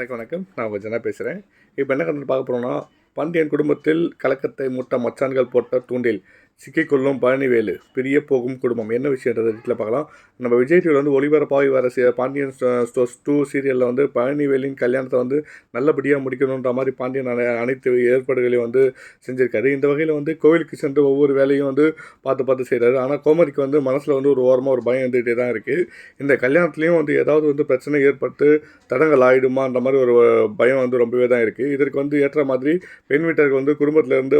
வணக்கம். நான் உங்கள் ஜனா பேசுகிறேன். இப்போ என்ன கண்டு பார்க்க போகிறோம்னா, பாண்டியன் குடும்பத்தில் கலக்கத்தை மூட்ட மச்சான்கள் போட்ட தூண்டில் சிக்கிக்கொள்ளும் பழனிவேலு பிரிய போகும் குடும்பம் என்ன விஷயன்றதை வீட்டில் பார்க்கலாம். நம்ம விஜய் டிவியில் வந்து ஒளிபரப்பாகி வர பாண்டியன் ஸ்டோர்ஸ் 2 சீரியலில் வந்து பழனிவேலின் கல்யாணத்தை வந்து நல்லபடியாக முடிக்கணுன்ற மாதிரி பாண்டியன் அனைத்து ஏற்பாடுகளையும் வந்து செஞ்சுருக்காரு. இந்த வகையில் வந்து கோவிலுக்கு சென்று ஒவ்வொரு வேலையும் வந்து பார்த்து செய்கிறாரு. ஆனால் கோமதிக்கு வந்து மனசில் வந்து ஒரு ஓரமாக ஒரு பயம் வந்துகிட்டே தான் இருக்குது. இந்த கல்யாணத்துலேயும் வந்து ஏதாவது வந்து பிரச்சனை ஏற்பட்டு தடங்கள் ஆகிடுமான்ற மாதிரி ஒரு பயம் வந்து ரொம்பவே தான் இருக்குது. இதற்கு வந்து ஏற்ற மாதிரி பெண் வீட்டருக்கு வந்து குடும்பத்திலேருந்து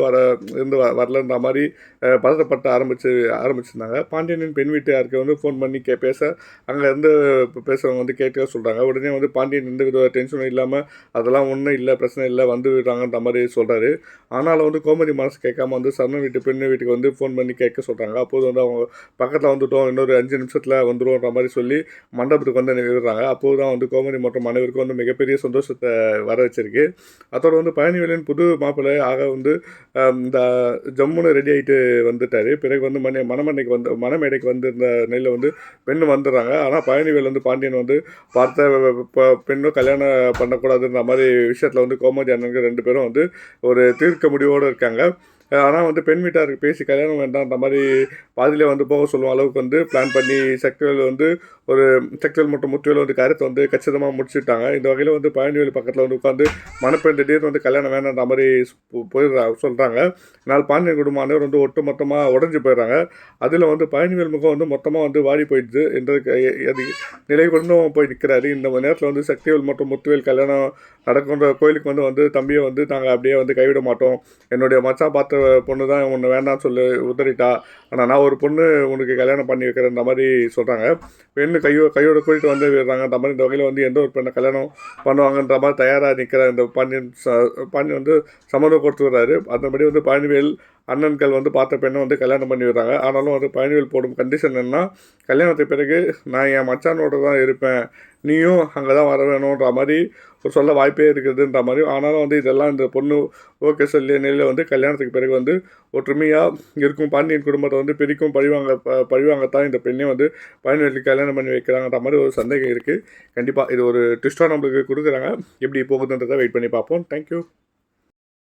வரலன்ற மாதிரி பதட்டப்பட்டு ஆரம்பிச்சிருந்தாங்க. பாண்டியனின் பெண் வீட்டாருக்கு வந்து ஃபோன் பண்ணி பேச அங்கேருந்து பேசுகிறவங்க வந்து கேட்க சொல்கிறாங்க. உடனே வந்து பாண்டியன் எந்த வித டென்ஷனும் இல்லாமல் அதெல்லாம் ஒன்றும் இல்லை, பிரச்சனை இல்லை, வந்து விடுறாங்கன்ற மாதிரி சொல்கிறாரு. ஆனாலும் வந்து கோமதி மனசு கேட்காம வந்து சரண பெண் வீட்டுக்கு வந்து ஃபோன் பண்ணி கேட்க சொல்கிறாங்க. அப்போது வந்து அவங்க பக்கத்தில் வந்துட்டோம், இன்னொரு 5 நிமிஷத்தில் வந்துடுவோன்ற மாதிரி சொல்லி மண்டபத்துக்கு வந்து விடுறாங்க. அப்போது தான் வந்து கோமதி மற்றும் அனைவருக்கும் வந்து மிகப்பெரிய சந்தோஷத்தை வர வச்சிருக்கு. அதோடு வந்து பழனிவேலின் புது மாப்பிள்ளை ஆக வந்து இந்த ஜம்முன்னு ரெடி ஆகிட்டு வந்துட்டார். பிறகு வந்து மணமேடைக்கு வந்து இந்த நெல்லில் வந்து பெண்ணு வந்துடுறாங்க. ஆனால் பழனிவேல் வந்து பாண்டியன் வந்து பார்த்த பெண்ணும் கல்யாணம் பண்ணக்கூடாதுன்ற மாதிரி விஷயத்தில் வந்து கோமதி அண்ணனுக்கு 2 பேரும் வந்து ஒரு தீர்க்க முடிவோடு இருக்காங்க. ஆனால் வந்து பெண் வீட்டாருக்கு பேசி கல்யாணம் வேண்டான்ற மாதிரி பாதியிலே வந்து போக சொல்லும் அளவுக்கு வந்து பிளான் பண்ணி சக்திவேல் மற்றும் முத்துவேல் வந்து கருத்தை வந்து கச்சிதமாக முடிச்சுட்டாங்க. இந்த வகையில் வந்து பழனிவேல் பக்கத்தில் வந்து உட்காந்து மணப்பெண் திடீர்னு வந்து கல்யாணம் வேண்டான்ற மாதிரி சொல்கிறாங்க. இதனால் பாண்டியன் குடும்பம் அனைவரும் வந்து ஒட்டு மொத்தமாக உடஞ்சி போயிடுறாங்க. அதில் வந்து பழனிவேல் முகம் வந்து மொத்தமாக வந்து வாடி போயிடுது என்றது நிலை கொண்டும் போய் நிற்கிறாரு. இந்த நேரத்தில் வந்து சக்திவேல் மற்றும் முத்துவேல் கல்யாணம் நடக்கின்ற கோயிலுக்கு வந்து தம்பியை வந்து நாங்கள் அப்படியே வந்து கைவிட மாட்டோம், என்னுடைய மச்சான் பார்த்த பொண்ணு தான் உன்னை வேண்டாம்னு சொல்லி உதறிட்டா, ஆனால் நான் ஒரு பொண்ணு உனக்கு கல்யாணம் பண்ணி வைக்கிறேன்ற மாதிரி சொல்கிறாங்க. பெண்ணு கையோட கூட்டிகிட்டு வந்து விடுறாங்கன்ற மாதிரி இந்த வகையில் வந்து எந்த ஒரு பெண்ணை கல்யாணம் பண்ணுவாங்கன்ற மாதிரி தயாராக நிற்கிற இந்த பாண்டியன் வந்து சம்மந்தம் கொடுத்து வர்றாரு. அதன்படி வந்து பழனிவேல் அண்ணன்கள் வந்து பார்த்த பெண்ணை வந்து கல்யாணம் பண்ணி விடுறாங்க. ஆனாலும் வந்து பழனிவேல் போடும் கண்டிஷன் என்னன்னா, கல்யாணத்துக்கு பிறகு நான் என் மச்சானோட தான் இருப்பேன், நீயும் அங்கே தான் வர வேணுன்ற மாதிரி ஒரு சொல்ல வாய்ப்பே இருக்குதுன்ற மாதிரி. ஆனாலும் வந்து இதெல்லாம் இந்த பொண்ணு ஓகே சொல்லி நிலையில் வந்து கல்யாணத்துக்கு பிறகு வந்து ஒற்றுமையாக இருக்கும் பாண்டியன் குடும்பத்தை வந்து பிரிக்கும் பழிவாங்கத்தான் இந்த பெண்ணை வந்து பழனிவேலுக்கு கல்யாணம் பண்ணி வைக்கிறாங்கன்ற மாதிரி ஒரு சந்தேகம் இருக்குது. கண்டிப்பாக இது ஒரு ட்விஸ்ட்டாக நம்மளுக்கு கொடுக்குறாங்க. எப்படி போகுதுன்றதை வெயிட் பண்ணி பார்ப்போம். தேங்க்யூ.